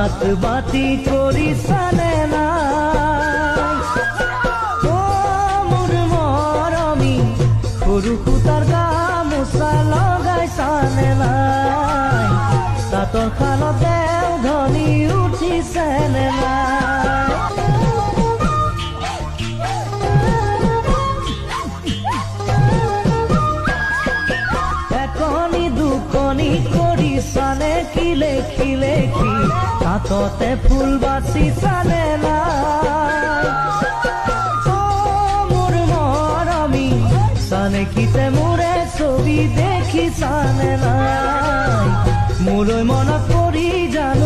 হাত বাতি কৰিছানে নাই অ মোৰ মৰমী সৰু সূতাৰ গামোচা লগাইছানে নাই তাঁতৰ শালত দেওধনী উঠিছেনে নাই একনি দুকনি কৰিছানে লেখি লেখি হাততে ফুল বাচিছানে নাই অ মোৰ মৰমী চানেকিতে মোৰে ছবি দেখিছানে নাই মোলৈ মনত পৰি জানো